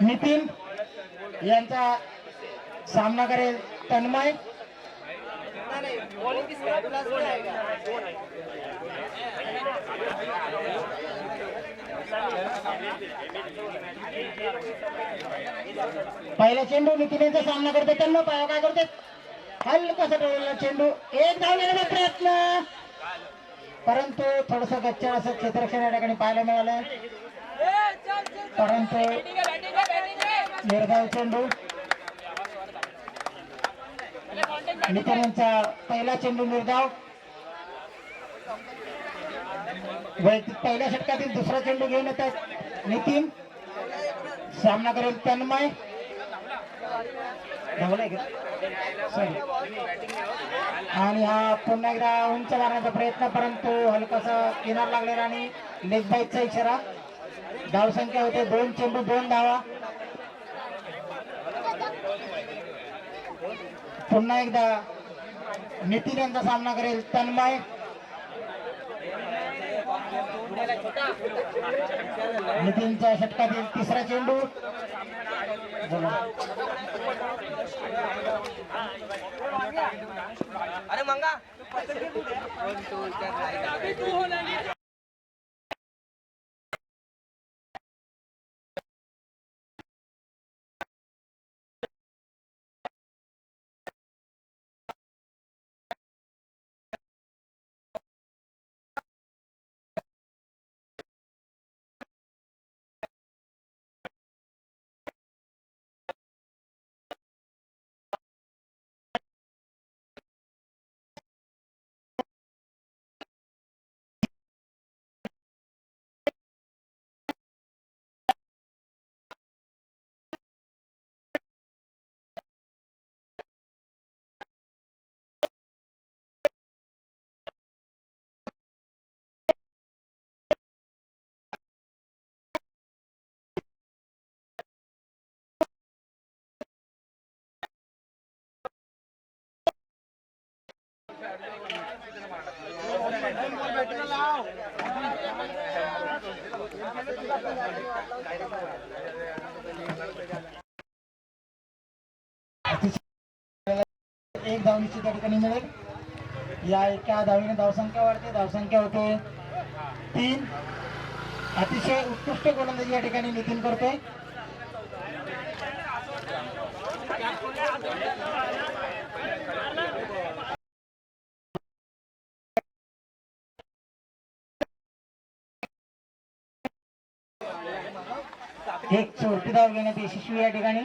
नितीन यांचा सामना करेल तन्मय. पहिला चेंडू नितीन यांचा सामना करते तन्मय. पाया काय करते, हलका ठेवलेला चेंडू, एक धाव घेण्याचा प्रयत्न, परंतु थोडस गच्चा असं क्षेत्ररक्षण या ठिकाणी पाहायला मिळालं, परंतु निर्धाव चेंडू. नितीन यांचा पहिला चेंडू निर्धाव. वैयक्तिक पहिल्या षटकातील दुसरा चेंडू घेऊन येतात नितीन. सामना करेल तन्मय. आणि हा पुन्हा एकदा उंच मारण्याचा प्रयत्न, परंतु हलकासा किनार लागलेला आणि लेग बाईटचा इशारा. धावसंख्या होते 2 चेंडू 2 धावा. पुन्हा एकदा नितीन यांचा सामना करेल तन्मय. नितीनच्या षटकातील तिसरा चेंडू. अरे मंगा एक धावणीची त्या ठिकाणी मिळेल. या एका धावीने धावसंख्या वाढते. धावसंख्या होते 3. अतिशय उत्कृष्ट गोलंदाजी या ठिकाणी नितीन करतोय. एक चोरटी धाव घेण्यात यशस्वी या ठिकाणी.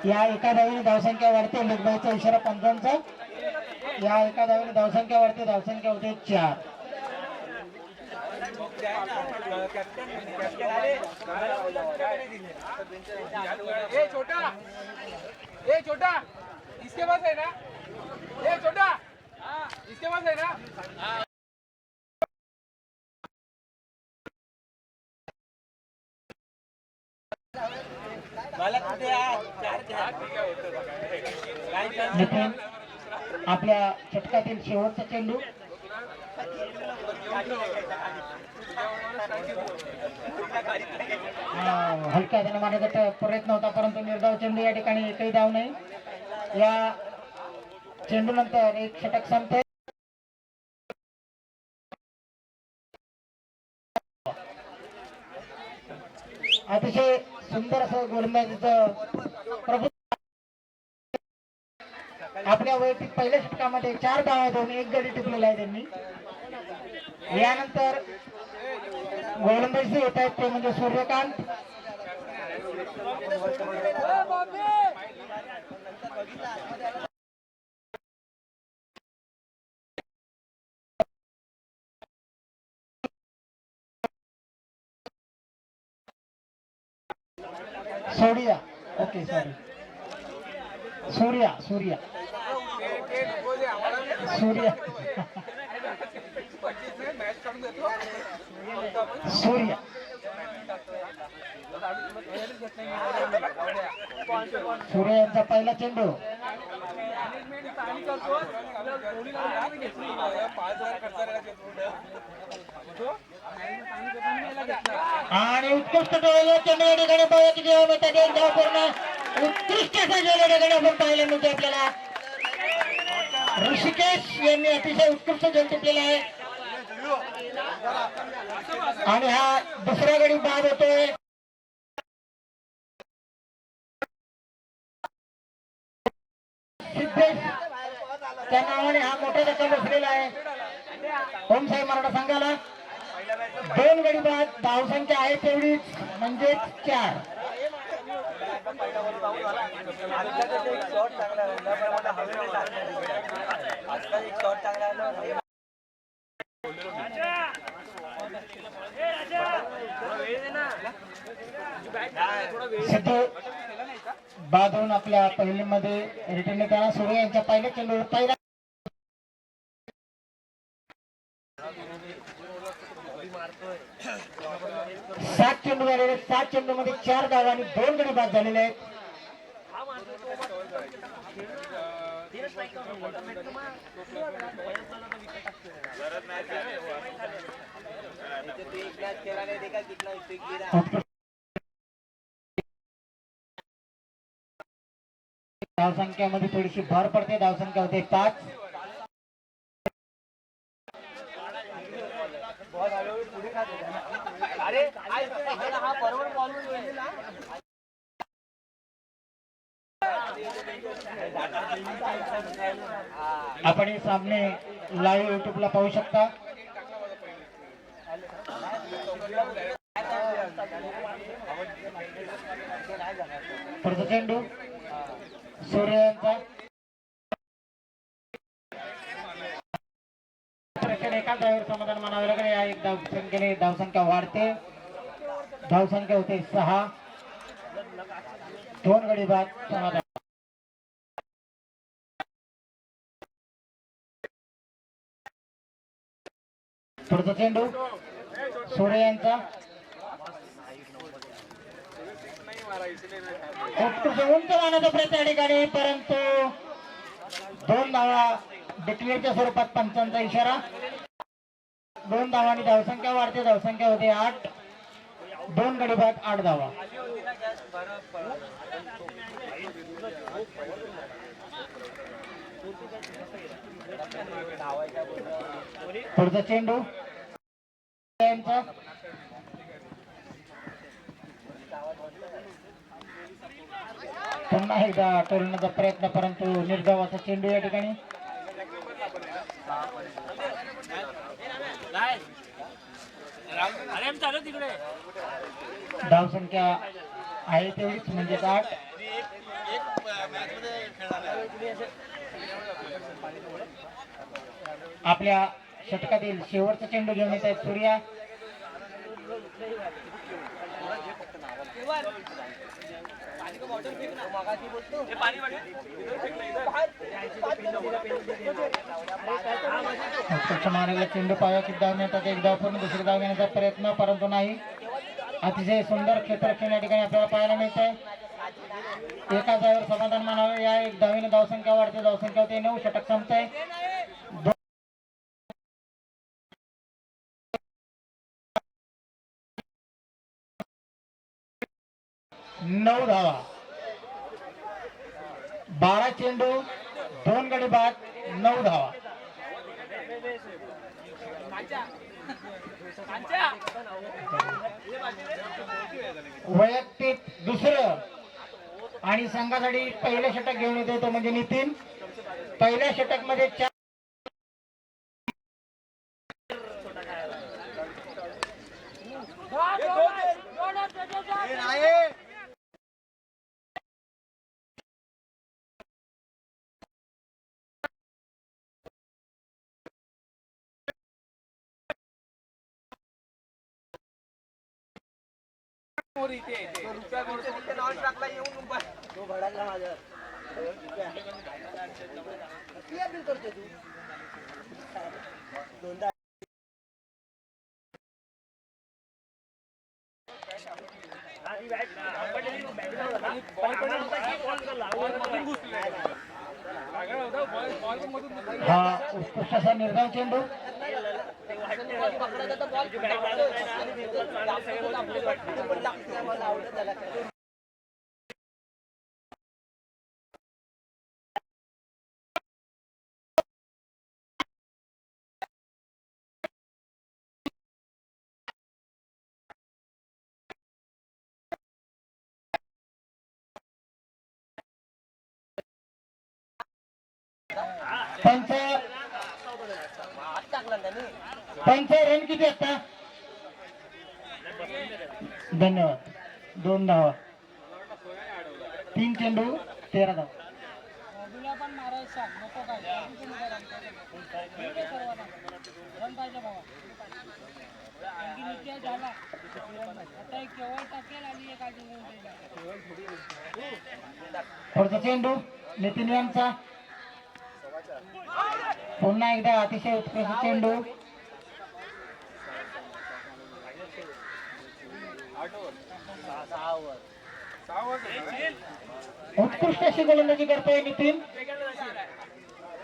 या एका धावीने धावसंख्या वाढते. लेगबाईचा इशारा पंचांचा. या एका धावीने धावसंख्या वाढते. धावसंख्या होते 4. छोटा इसके पास है ना, ये छोटा इसके पास है ना. नितीन आपल्या षटकातील शेवटचा चेंडू. हलक्या त्याने मारण्याचा प्रयत्न होता, परंतु निर्धाव चेंडू. या ठिकाणी एकही धाव नाही. या चेंडू नंतर एक षटक संपते. अतिशय सुंदर असं गोलंदाजीचं प्रभुत्व. आपल्या वैयक्तिक पहिल्या षटकामध्ये 4 धावा देऊन 1 गडी टिपलेला आहे त्यांनी. यानंतर गोलंदाजी होत आहेत ते म्हणजे सूर्यकांत. सूर्या, ओके सॉरी, सूर्या सूर्या सूर्या सूर्या सूर्या यांचा पहिला चेंडू. आणि उत्कृष्ट टोळीला चेंडू या ठिकाणी पाहूया किती धावा मिळतात. एक धाव पूर्ण उत्कृष्ट असा खेळ या ठिकाणी आपण पाहायला मिळतो आपल्याला. ऋषिकेश यांनी अतिशय उत्कृष्ट खेळ टिपलेला आहे आणि हा दुसरा गडी बाद होतोय. सिद्धेश त्या नावाने हा मोठा धक्का बसलेला आहे ओमसाई मराठा संघाला. 2 गडी बाद, धावसंख्या आहे तेवढीच म्हणजे 4. सिद्धू बाद होऊन आपल्या पहिलीमध्ये रिटर्न येताना सूर्य यांच्या पहिल्या चेंडूवर पहिला 7 चेंडू झालेले. 7 चेंडू मध्ये 4 धावा आणि 2 गडी बाद झालेले आहेत. धावसंख्यामध्ये थोडीशी भर पडते. धावसंख्या होते 5. आपण हे सामने लाईव्ह युट्यूबला पाहू शकता. पुढचा चेंडू सूर्य यांचा. एका धावेवर समाधान मानावे लागेल. या एक धावसंख्येने धावसंख्या वाढते. धावसंख्या होते 6. 2 गडी बाद समाधान. पुढचा चेंडू सूर्य यांचा. उंच मारण्याचा प्रयत्न या ठिकाणी परंतु 2 धावा डिक्लेअरच्या स्वरूपात पंचांचा इशारा. 2 धावांनी धावसंख्या वाढते. धावसंख्या होते 8. 2 गडी बाद 8 धावा. पुढचा चेंडू यांचा. पुन्हा एकदा टोलण्याचा प्रयत्न परंतु निर्धावाचा चेंडू या ठिकाणी. धावसंख्या आहे तेवढीच म्हणजे 8. आपल्या षटकातील शेवटचा चेंडू घेऊन येत आहेत सूर्या. मारायला चेंडू पाया किती धाव नेतात. एक धाव पूर्ण दुसरी धाव घेण्याचा प्रयत्न परंतु नाही. अतिशय सुंदर क्षेत्ररक्षण या ठिकाणी आपल्याला पाहायला मिळतंय. एका धावेवर समाधान मानावे. या एक धावेने धावसंख्या वाढते. धावसंख्या होते 9. षटक संपतंय. 9 धावा. 12 चेंडू 2 गडी बाद 9 धावा. वैयक्तिक दुसरं आणि संघासाठी पहिलं षटक घेऊन येतो तो म्हणजे नितीन. पहिल्या षटक मध्ये 4 हा उत्कृष्ट असा निर्धाव चेंडू. पंच पंच रन किती असता? धन्यवाद. 2 धावा, 3 चेंडू 13 धावा. पण मारायचा नको काय रन पाहिजे बाबा. झाला आता एक केवळ टाकेल आणि एक आधी पुढचा चेंडू नितीन यांचा. पुन्हा एकदा अतिशय उत्कृष्ट चेंडू. उत्कृष्ट अशी गोलंदाजी करतोय नितीन.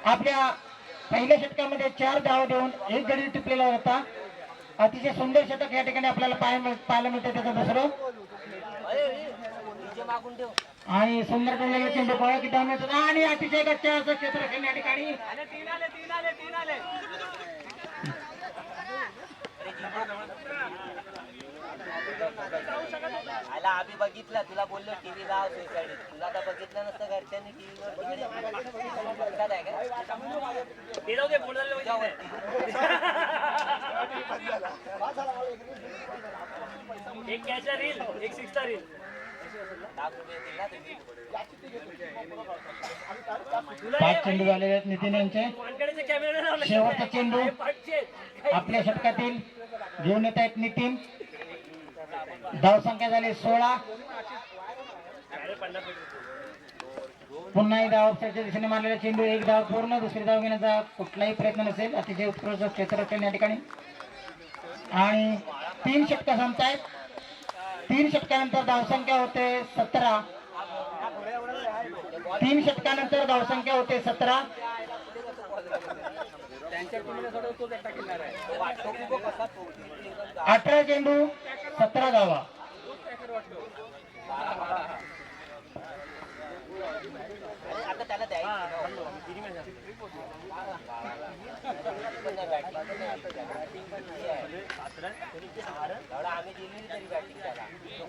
आपल्या पहिल्या षटकामध्ये 4 धावा देऊन 1 गडी टिपलेला होता. अतिशय सुंदर षटक या ठिकाणी आपल्याला पाहायला मिळतं. त्याचं दुसरं आणि सुंदर टोललेला चेंडू पळा की धाव मिळतो आणि अतिशय गच्चा असं क्षेत्ररक्षण या ठिकाणी. आम्ही बघितला तुला बोललो टीव्ही लाव सोसायटीत. तुला तर बघितलं नसतं घरच्यांनी एक कॅचर रील, एक 6 रील. पाच चेंडू झालेले आहेत नितीन यांचे. शेवटचा चेंडू आपल्या षटकातील घेऊन येत आहेत नितीन. धावसंख्या झाली 16. पुन्हा एक धाव ऑफसाईडच्या दिशेने मारलेला चेंडू. 1 धाव पूर्ण. दुसरी धाव घेण्याचा कुठलाही प्रयत्न नसेल. अतिशय उत्कृष्ट क्षेत्ररक्षण या ठिकाणी. आणि 3 षटकं संपतायत. 3 षटकानंतर धावसंख्या होते 17. 3 षटकानंतर धावसंख्या होते 17. 18 चेंडू 17 धावा. आता त्याला द्यायची आम्ही दिली तरी बॅटिंग त्याला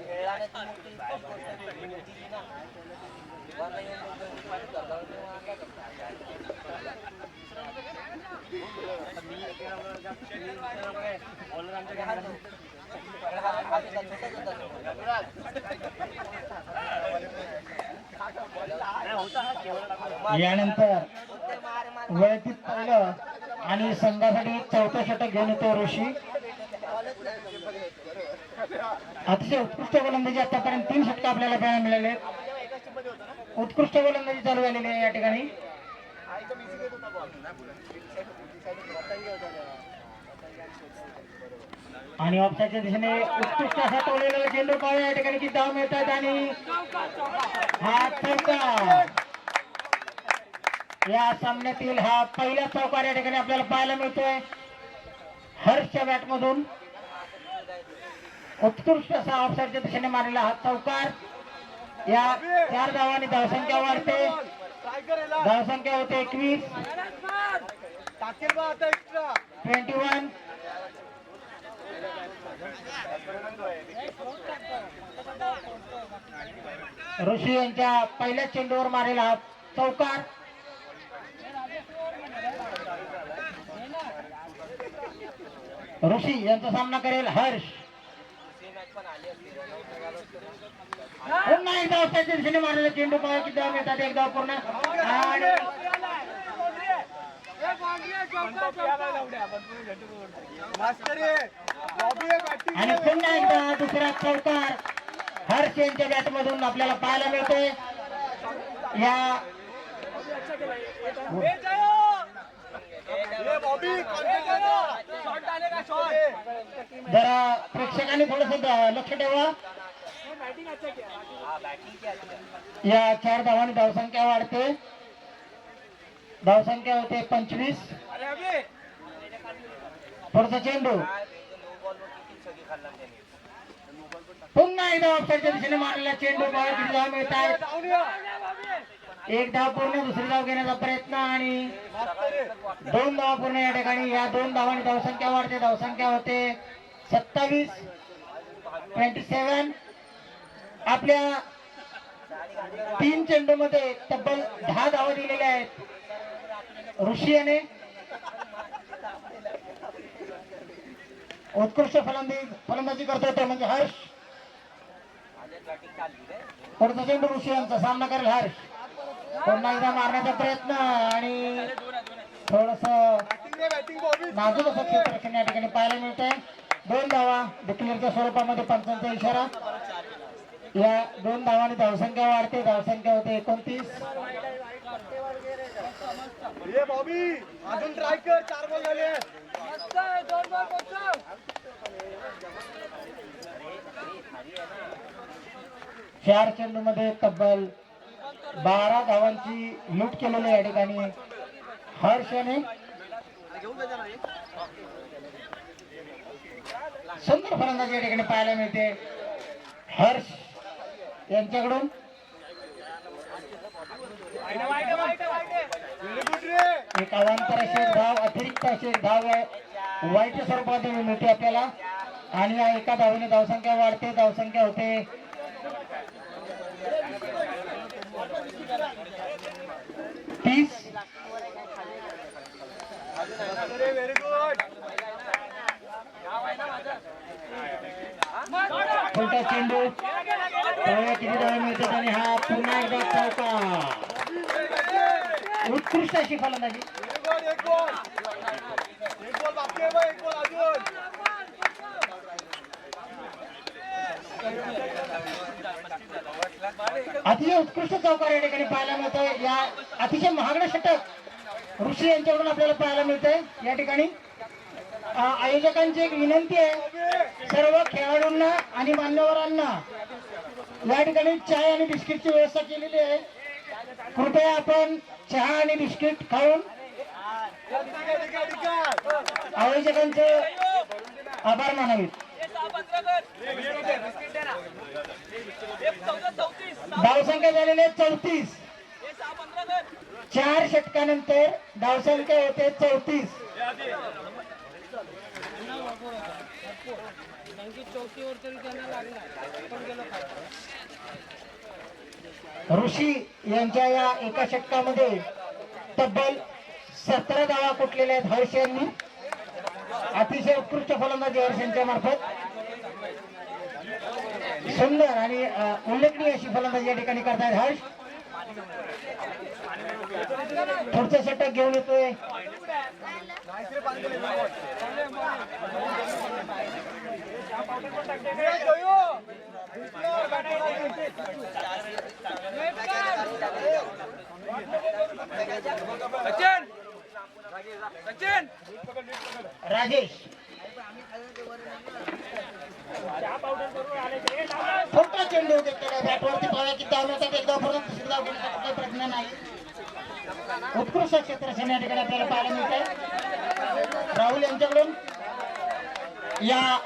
खेळला यानंतर वैयक्तिक पहिलं आणि संघासाठी 4थं षटक घेऊन येतो ऋषी. अतिशय उत्कृष्ट गोलंदाजी आतापर्यंत 3 षटक आपल्याला पाहायला मिळाले. उत्कृष्ट गोलंदाजी चालू झालेली आहे या ठिकाणी. आणि ऑफसाईडच्या दिशेने उत्कृष्ट असा टोळलेला चेंडू पाहूया या ठिकाणी की धाव मिळतात आणि हा चौकार. या सामन्यातील हा पहिला चौकार या ठिकाणी आपल्याला पाहायला मिळतोय हर्षच्या बॅट मधून. उत्कृष्ट असा ऑफसाईडच्या दिशेने मारलेला हा चौकार. या 4 धावांनी धावसंख्या वाढते. धावसंख्या होते 21. 21. ऋषी यांच्या पहिल्या चेंडूवर मारलेला हा चौकार. ऋषी यांचा सामना करेल हर्ष. पुन्हा एकदा ऑफसाईडच्या दिशेने मारलेला चेंडू पाहा की धाव मिळतात. 1 धाव पूर्ण. आणि पुन्हा एकदा दुसरा चौकार हर्ष यांच्या बॅट मधून आपल्याला पाहायला मिळतोय. या जरा प्रेक्षकांनी थोडस लक्ष ठेवा. या 4 धावांनी धावसंख्या वाढते. धावसंख्या होते 25. पुढचा चेंडू पुन्हा एकदा ऑफसाईडच्या दिशेने मारलेला चेंडू बॉल किती धावा मिळत आहेत? एक धाव पूर्ण, दुसरी धाव घेण्याचा प्रयत्न आणि 2 धावा पूर्ण या ठिकाणी. या 2 धावांनी धावसंख्या वाढते. धावसंख्या होते 27-27. आपल्या 3 चेंडूमध्ये तब्बल 10 धावा दिलेल्या आहेत. ऋषी याने उत्कृष्ट फलंदाजी करतो तो म्हणजे हर्ष. पुढचा चेंडू ऋषी यांचा सामना करेल हर्ष. पुन्हा एकदा मारण्याचा प्रयत्न आणि थोडस नाजूक असं क्षेत्ररक्षण या ठिकाणी पाहायला मिळतंय. 2 धावा डिक्लेअरच्या स्वरूपामध्ये पंचांचा इशारा. या 2 धावांनी धावसंख्या वाढते. धावसंख्या होते 29. अजून ट्राय कर, 4 बॉल झाले. 4 चेंडूमध्ये तब्बल 12 धावांची लूट केलेली या ठिकाणी हर्ष याने. सुंदर फलंदाजी या ठिकाणी पाहायला मिळते हर्ष यांच्याकडून. एक अवांतर अशी धाव, अतिरिक्त अशी धाव वाईट स्वरूपात मिळते आपल्याला आणि या एका धावेने धावसंख्या वाढते. धावसंख्या होते 30. Very good. छोटा चेंडू किती धावा मिळतात आणि हा पुन्हा एकदा चौका. उत्कृष्ट अशी फलंदाजी. एक बॉल बाकी आहे, एक बॉल अजून. अतिशय उत्कृष्ट चौकार या ठिकाणी पाहायला मिळतोय. या अतिशय महागडे षटक ऋषी यांच्याकडून आपल्याला पाहायला मिळतंय या ठिकाणी. आयोजकांची एक विनंती आहे सर्व खेळाडूंना आणि मान्यवरांना या ठिकाणी चाय आणि बिस्किटची व्यवस्था केलेली आहे. कृपया आपण चहा आणि बिस्किट खाऊन आयोजकांचे आभार मानावेत. धावसंख्या झालेली आहे 34. 4 षटकानंतर धावसंख्या होते 34. चौकीवर तरी त्यांना लागला आपण गेलो ऋषी यांच्या या एका षटकामध्ये तब्बल 17 धावा कुटलेल्या आहेत हर्ष यांनी. अतिशय उत्कृष्ट फलंदाजी हर्ष यांच्या मार्फत. सुंदर आणि उल्लेखनीय अशी फलंदाजी या ठिकाणी करतायत हर्ष. पुढचं षटक घेऊन येतोय राजेश. छोटा चेंडू घेतलेला बॅटवरती पाव्या की धावण्यासाठी एकदा पर्यंत दुसरी धाव घेण्याचा काही प्रश्न नाही. उत्कृष्ट क्षेत्ररक्षण या ठिकाणी आपल्याला पाहायला मिळतंय राहुल यांच्याकडून. या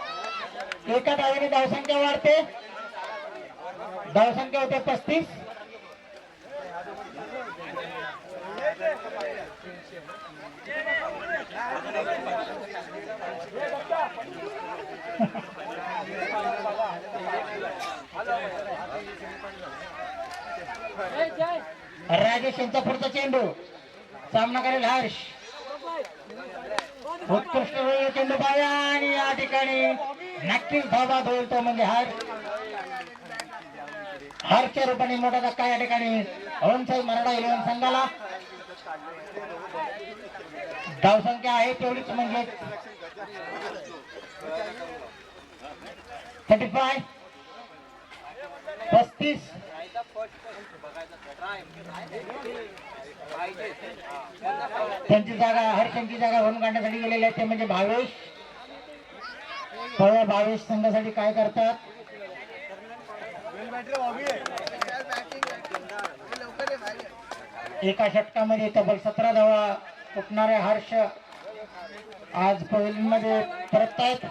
एका धावेने धावसंख्या वाढते. धावसंख्या होते 35. राजेश यांचा पुढचा चेंडू सामना करेल हर्ष. उत्कृष्ट चेंडू पाया आणि या ठिकाणी नक्कीच धावा होईल तो म्हणजे हर्षच्या रूपाने मोठा धक्का या ठिकाणी अवनसाई मराठा 11 संघाला. धावसंख्या आहे तेवढीच म्हणजे 35. 35. त्यांची जागा हर्षांची जागा भरून काढण्यासाठी गेलेले आहेत ते म्हणजे भावेश. भावेश संघासाठी काय करतात एका षटकामध्ये तब्बल 17 धावा उठणारे हर्ष आज पहिल्यांमध्ये परत आहेत.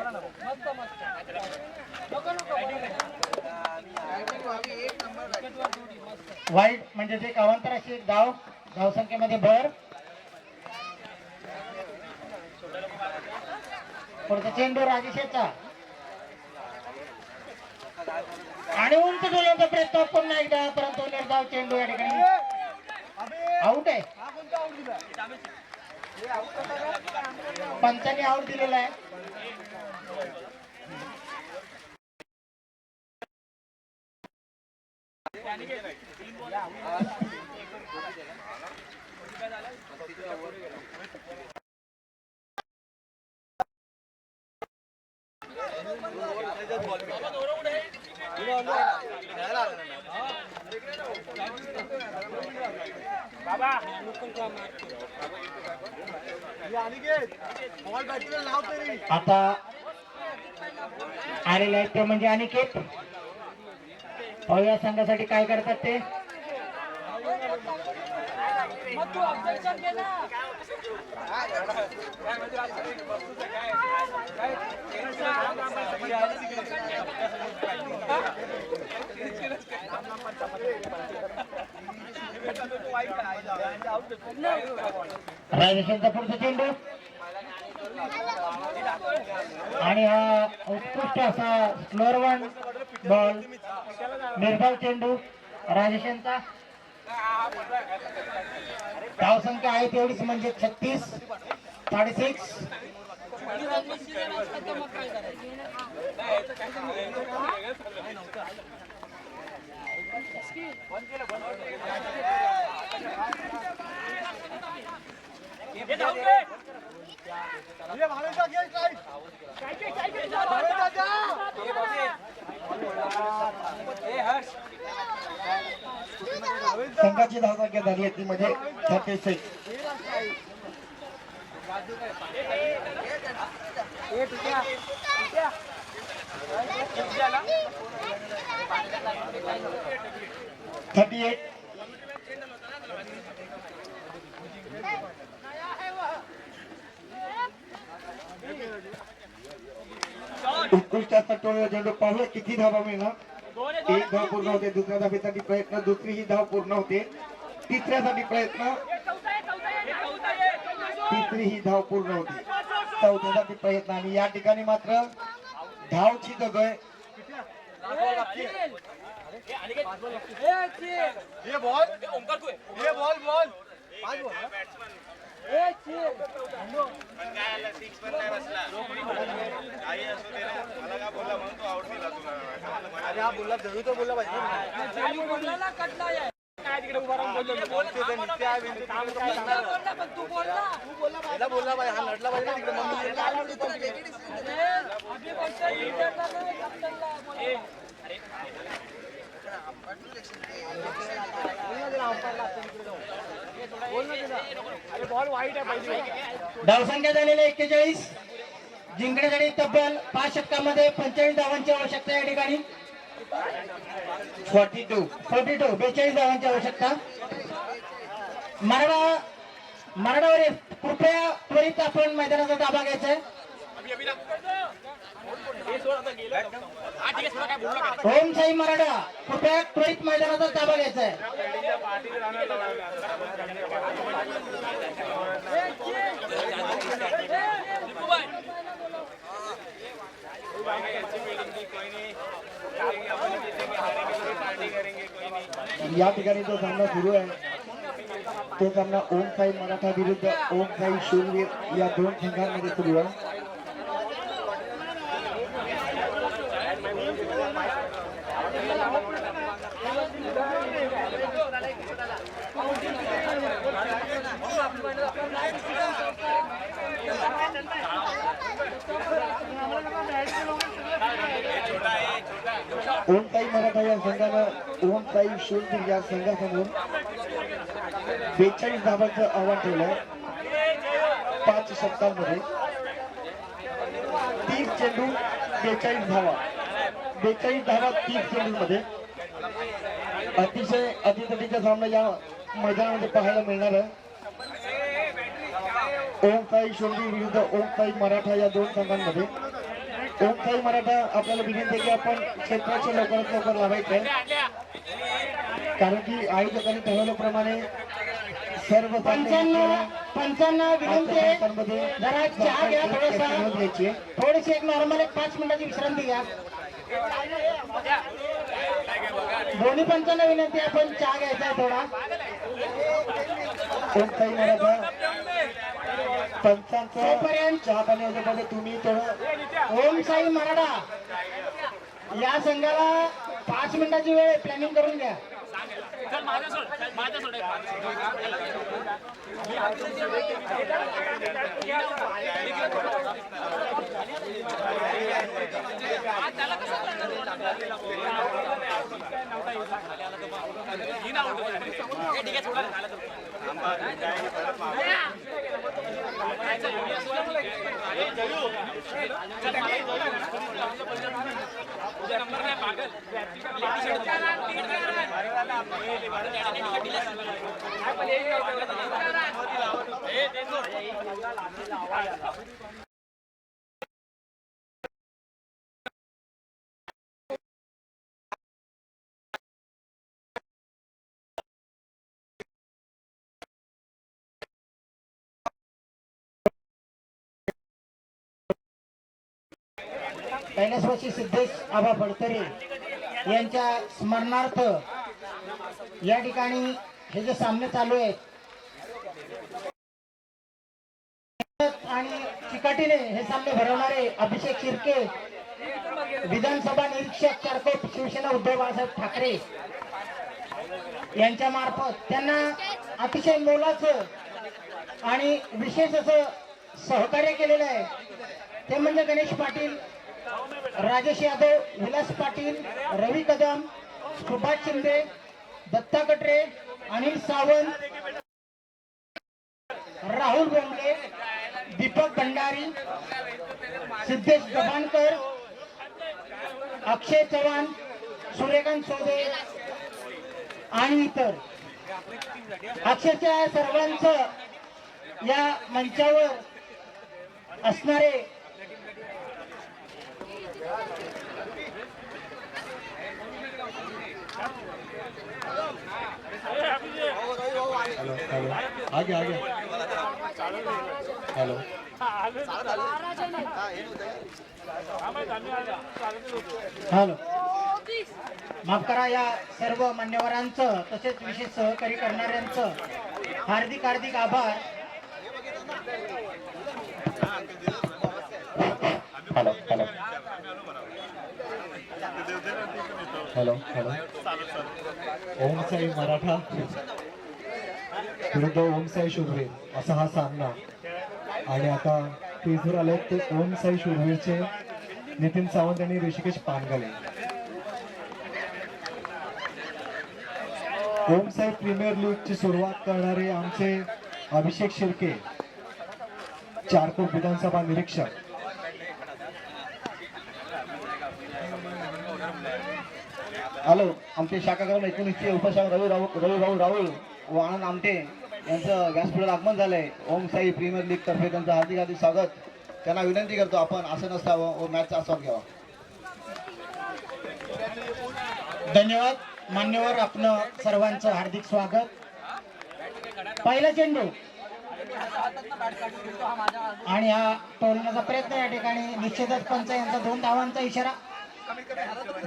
मस्त मस्त नको नको वाईट म्हणजे ते अवांतर अशी एक धावसंख्येमध्ये भर. पुढचा चेंडू राजेशचा आणि उंच डोळ्यांचा प्रयत्न पुन्हा एकदा, परंतु निर्धाव चेंडू या ठिकाणी आउट आहे. पंचांनी आउट दिलेला आहे. आता आलेले आहेत ते म्हणजे अनिकेत. या संघासाठी काय करतात ते. मग तू ऑब्जेक्शन घे ना. राजेशांचा पुढचा चेंडू आणि हा उत्कृष्ट असा स्लोअर वन बॉल. निर्धाव चेंडू राजेशांचा. धावसंख्या आहे तेवढीच म्हणजे 36, 36. संघाची धावसंख्या झाली आहे ती म्हणजे 36. उत्कृष्ट असा टोळीला चेंडू पाहूया किती धावा मिळणार. एक धाव पूर्ण होते. दुसऱ्या धावेसाठी प्रयत्न. दुसरी ही धाव पूर्ण होते. तिसऱ्यासाठी प्रयत्न. तिसरी ही धाव पूर्ण होती. चौथ्यासाठी प्रयत्न. आणि या ठिकाणी मात्र धाव चिततोय. धावसंख्या झालेली 41. जिंकण्यासाठी तब्बल 5 षटकांमध्ये 45 धावांची आवश्यकता या ठिकाणी. 42 42 धावांची आवश्यकता. मराठावर कृपया त्वरित आपण मैदानाचा ताबा घ्यायचा आहे. ओम साई मराठा कृपया त्वरित मैदानाचा ताबा घ्यायचा आहे. या ठिकाणी जो सामना सुरू आहे तो सामना ओम साई मराठा विरुद्ध ओम साई शूरवीर या दोन संघांमध्ये सुरू आहे. ओम साई मराठा या संघानं ओम साई शूरवीर या संघासमोर 42 धावांचं आव्हान ठेवलंय 5 षटकांमध्ये. 30 चेंडू 42 धावा. 42 धावा 30 चेंडूमध्ये. अतिशय अतितटीचा सामना या मैदानामध्ये पाहायला मिळणार आहे. ओम साई शूरवीर विरुद्ध ओम साई मराठा या दोन संघांमध्ये. ओमसाई मराठा आपल्याला विनंती आहे की आपण क्षेत्राचे लवकरात लवकर लावायचं कारण की आयोजकांनी ठरवल्याप्रमाणे सर्व पंचांना विनंती आहे जरा चहा घ्या थोडासा थोडीशी एक नॉर्मल एक 5 मिनिटाची विश्रांती घ्या दोन्ही पंचांना विनंती आहे आपण चहा घ्यायचा आहे थोडा ओमसाई मराठा पंचांपर्यंत चहा पाणी होण्यामध्ये तुम्ही थोडं ओमसाई मराठा या संघाला 5 मिनिटाची वेळ प्लॅनिंग करून घ्या कैलासवासी सिद्धेश आबा फडतरे यांच्या स्मरणार्थ या ठिकाणी हे जे सामने चालू आहेत आणि चिकाटीने हे सामने भरवणारे अभिषेक शिर्के विधानसभा निरीक्षक चारकोप शिवसेना उद्धव बाळासाहेब ठाकरे यांच्या मार्फत त्यांना अतिशय मोलाचं आणि विशेष असं सहकार्य केलेलं आहे ते म्हणजे गणेश पाटील राजेश यादव विलास पाटील रवी कदम सुभाष शिंदे दत्ता कटरे अनिल सावंत राहुल बोंबले दीपक भंडारी सिद्धेश गव्हाणकर अक्षय चव्हाण सूर्यकांत सोदे आणि इतर अक्षरशः सर्वांचं या मंचावर असणारे आगे आगे हेलो हॅलो माफ करा या सर्व मान्यवरांचं तसेच विशेष सहकारी करणाऱ्यांचं हार्दिक हार्दिक आभार hello hello hello hello Om Sai Maratha विरुद्ध ओमसाई शूरवीर असा हा सामना आणि आता पेजवर आले ते ओमसाई शूरवीरचे नितीन सावंत आणि ऋषिकेश पानगले ओमसाई प्रीमियर लीगची सुरुवात करणारे आमचे अभिषेक शिर्के चारकोप विधानसभा निरीक्षक हॅलो आमचे शाखा क्रमांक 19चे उपशाखा रविभाऊ राहुल व आनंद आमटे यांचं व्यासपीठावर आगमन झालंय ओमसाई प्रीमियर लीग तर्फे त्यांचं हार्दिक हार्दिक स्वागत त्यांना विनंती करतो आपण असं नसावं व मॅचचा आस्वाद घ्यावा धन्यवाद मान्यवर आपलं सर्वांचं हार्दिक स्वागत पहिला चेंडू आणि हा टोलण्याचा प्रयत्न या ठिकाणी निश्चितच पंच यांचा 2 धावांचा इशारा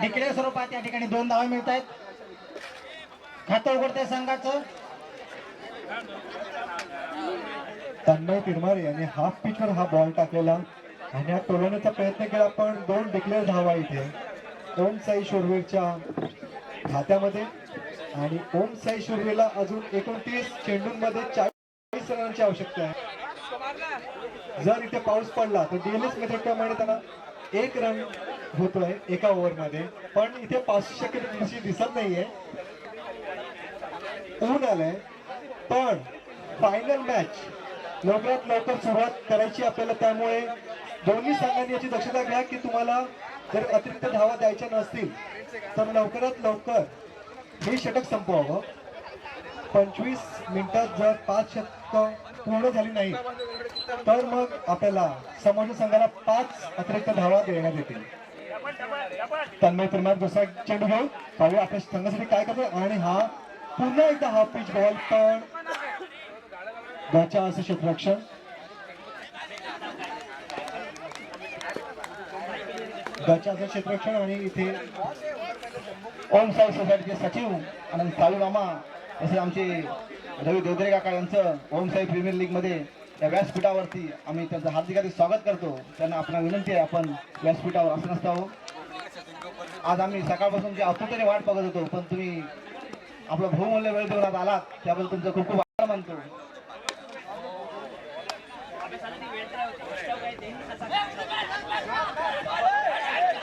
डिक्लेअर स्वरूपात या ठिकाणी 2 धावा मिळत आहेत खातं उघडते संघाचं तन्मय तिरमारे यांनी हाफ पिचवर हा बॉल टाकलेला आणि हा टोलवण्याचा प्रयत्न केला पण 2 डिक्लेअर धावा इथे ओमसाई शूरवीरच्या खात्यामध्ये आणि ओमसाई शूरवीरला अजून 29 चेंडूंमध्ये 40 रनांची आवश्यकता आहे जर इथे पाऊस पडला तर डीएलएस मध्ये प्रमाणे त्यांना 1 रन होतोय एका ओव्हरमध्ये पण इथे पाऊस शक्यता दिसत नाहीये ऊन आलंय पण फायनल मॅच लवकरात लवकर सुरुवात करायची आपल्याला त्यामुळे दोन्ही संघांनी याची दक्षता घ्या की तुम्हाला जर अतिरिक्त धावा द्यायच्या नसतील तर लवकरात लवकर हे षटक संपवावं 25 मिनिटात जर 5 षटकं पूर्ण झाली नाही तर मग आपल्याला समोरच्या संघाला 5 अतिरिक्त धावा देण्यात येतील. तन्मय तिरमार दुसरा चेंडू घेऊन पाहूया आपल्या संघासाठी काय करतो. आणि हा पुन्हा एकदा हाफ पिच बॉल, पण गचा असं क्षेत्ररक्षण. गचा असं क्षेत्ररक्षण. आणि इथे ओम साई सोसायटीचे सचिव आनंद साळू मामा तसेच आमचे रवी देवदरे काका यांचं ओम साई प्रीमियर लीग मध्ये या व्यासपीठावरती आम्ही त्यांचं हार्दिक स्वागत करतो. त्यांना आपला विनंती आहे आपण व्यासपीठावर असं नसतं. आज आम्ही सकाळपासून जे आतुरतेने वाट बघत होतो, पण तुम्ही आपला बहुमूल्य वेळ देऊन आज आलात त्याबद्दल तुमचं खूप खूप आभार मानतो.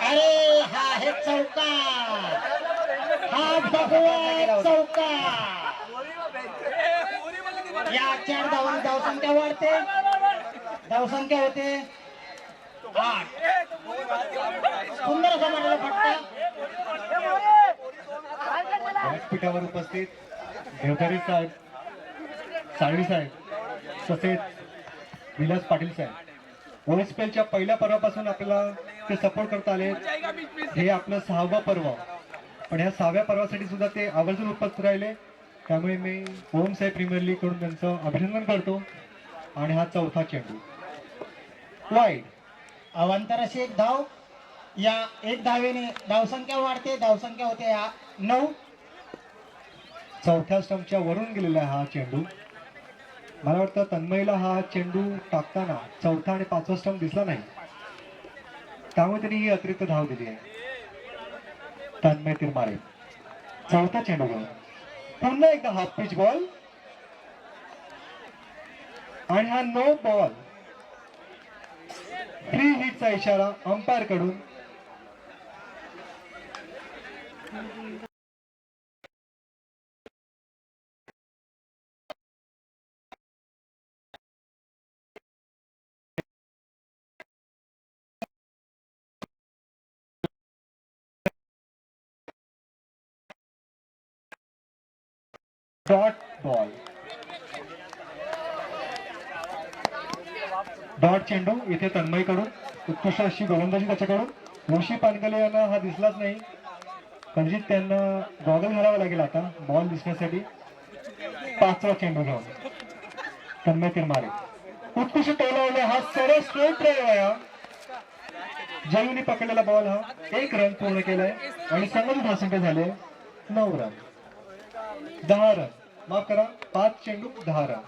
अरे हा आहे चौका, हा भगवा चौका. या 4 धावसंख्या वाढते, धावसंख्या होते 8. सुंदर असा मारलेला फटका. व्यासपीठावर उपस्थित देवधारी साहेब, साळवी साहेब तसेच विलास पाटील साहेब, ओएसपीएलच्या पहिल्या पर्वापासून आपल्याला ते सपोर्ट करता आले. हे आपलं 6वं पर्व, पण ह्या 6व्या पर्वासाठी सुद्धा ते आवर्जून उपस्थित राहिले. त्यामुळे मी ओम साई प्रीमियर लीग कडून त्यांचं अभिनंदन करतो. आणि हा 4था चेंडू वाईड. अवांतर अशी एक धाव. या 1 धावेने धावसंख्या वाढते, धावसंख्या होते 9. 4थ्या स्टंपच्या वरून गेलेला आहे हा चेंडू. मला वाटतं तन्मयला हा चेंडू टाकताना 4था आणि 5वा स्टंप दिसला नाही, त्यामुळे त्यांनी ही अतिरिक्त धाव दिली आहे. तन्मय तिरमारे 4था चेंडू घेऊन पुन्हा एकदा हाफ पिच बॉल. आणि हा नो बॉल. फ्री हिटचा इशारा अंपायर कडून. Dot ball. डॉट चेंडू इथे तन्मय कडून. उत्कृष्ट अशी गोलंदाजी त्याच्याकडून. ऋषी पानगले यांना हा दिसलाच नाही, कदाचित त्यांना गॉगल घालावा लागेल आता बॉल दिसण्यासाठी. 5वा चेंडू घेऊन तन्मय तिरमारे उत्कृष्ट टोलावले. हा सरळ स्ट्रेट ड्राइव्ह आहे. जयूने पकडलेला बॉल. हा 1 रन पूर्ण केलाय आणि संघाची धावसंख्या झाले 9 रन. 10 रन, माफ करा, 5 चेंडू 10 रन.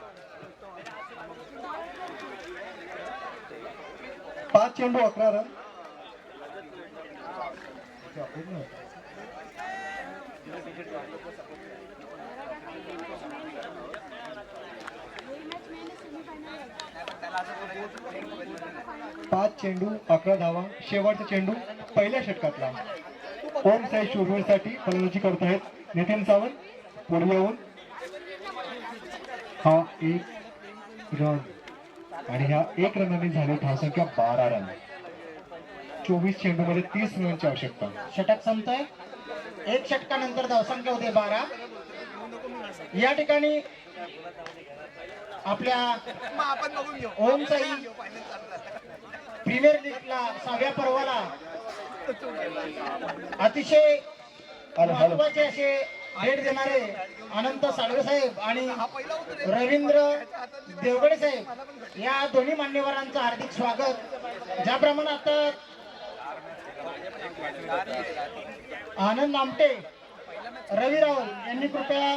5 चेंडू 11 रन. पाच चेंडू 11 धावा. शेवटचा चेंडू पहिल्या षटकातला. ओम साई शूरवीरसाठी फलंदाजी करत आहेत नितीन सावंत. पुढे येऊन हा 1 रन आणि ह्या 1 रनाने झाले धावसंख्या 12 रन. 24 चेंडू मध्ये 30 रनांची आवश्यकता. षटक संपतोय. 1 षटकानंतर धावसंख्या होते 12. या ठिकाणी आपल्या ओम साई प्रीमियर लीगला 6व्या पर्वाला अतिशय महत्वाचे असे भेट देणारे अनंत साळवे साहेब आणि रवींद्र देवगडे साहेब या दोन्ही मान्यवरांचं हार्दिक स्वागत. ज्याप्रमाणे आता आनंद आमटे, रवी रावल यांनी कृपया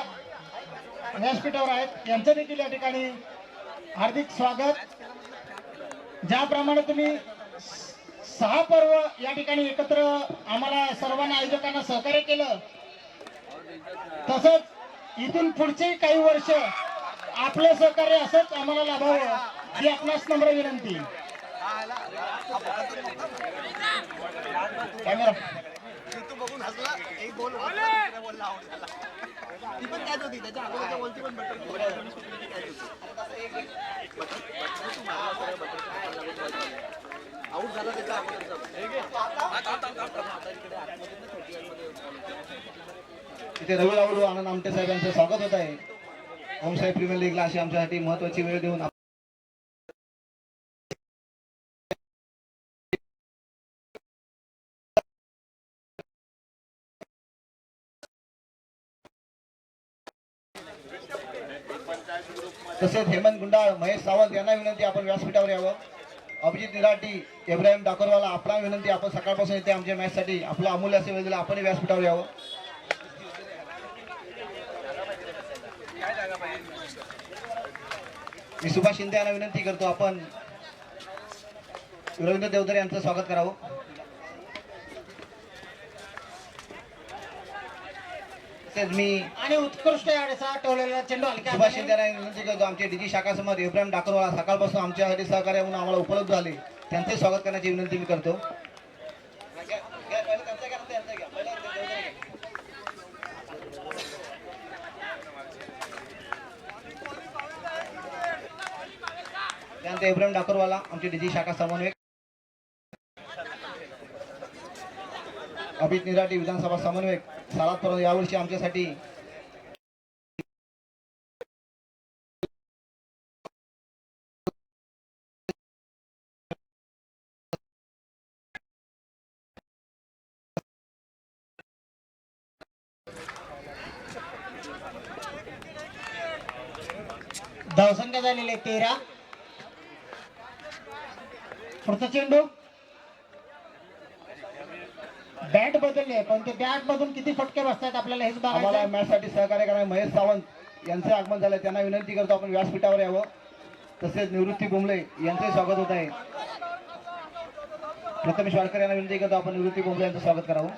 व्यासपीठावर आहेत, यांचं देखील या ठिकाणी हार्दिक स्वागत. ज्याप्रमाणे तुम्ही 6 पर्व या ठिकाणी एकत्र आम्हाला सर्वांना आयोजकांना सहकार्य केलं, तसंच इथून पुढचे काही वर्ष आपलं सहकार्य असंच आम्हाला लाभावं ही आपणास नम्र विनंती. कॅमेरा बघून हसला. एक गोल बोलला आउट झाला. ती पण त्याच होती, त्याच्या अगोदरच्या बोलची पण आउट झाला त्याच्या अगोदरचा. इथे रवी रावल आनंद आमटे साहेब यांचं स्वागत होत आहे. ओम साई प्रीमियर लीगला अशी आमच्यासाठी महत्वाची वेळ देऊन तसेच हेमंत गुंडाळ, महेश सावंत यांना विनंती आपण व्यासपीठावर यावं. अभिजित निराटी, इब्राहिम डाकोरवाला आपला विनंती आपण सकाळपासून येते आमच्या मॅचसाठी आपला अमूल्य असे वेळ दिला आपण व्यासपीठावर यावं. मी सुभाष शिंदे यांना विनंती करतो आपण रवींद्र देवधरे यांचं स्वागत करावं. तसेच मी आणि उत्कृष्ट याडीचा टोलेला चेंडू हलक्या सुभाष हाताने. शिंदे यांना विनंती करतो आमचे डीजी शाखा समोर इब्राहिम डाकोरवाला सकाळपासून आमच्यासाठी सहकार्य म्हणून आम्हाला उपलब्ध झाले त्यांचे स्वागत करण्याची विनंती मी करतो. त्यानंतर इब्राहिम डाकोरवाला आमचे डीजी शाखा समन्वयक, अभिजित निराटी विधानसभा समन्वयक सालात परवा यावर्षी आमच्यासाठी धावसंख्या झालेली आहे 13. पुढचा चेंडू बॅट बदलले पण ते बॅट मधून किती फटके बसतात आपल्याला हेच आम्हाला बघायचं. मॅच साठी सहकार्य करणारे महेश सावंत यांचे आगमन झाले त्यांना विनंती करतो आपण व्यासपीठावर यावं. तसेच निवृत्ती बोंबले यांचे स्वागत होत आहे. प्रथमेश वाडकर यांना विनंती करतो आपण निवृत्ती बोंबले यांचं स्वागत करावं.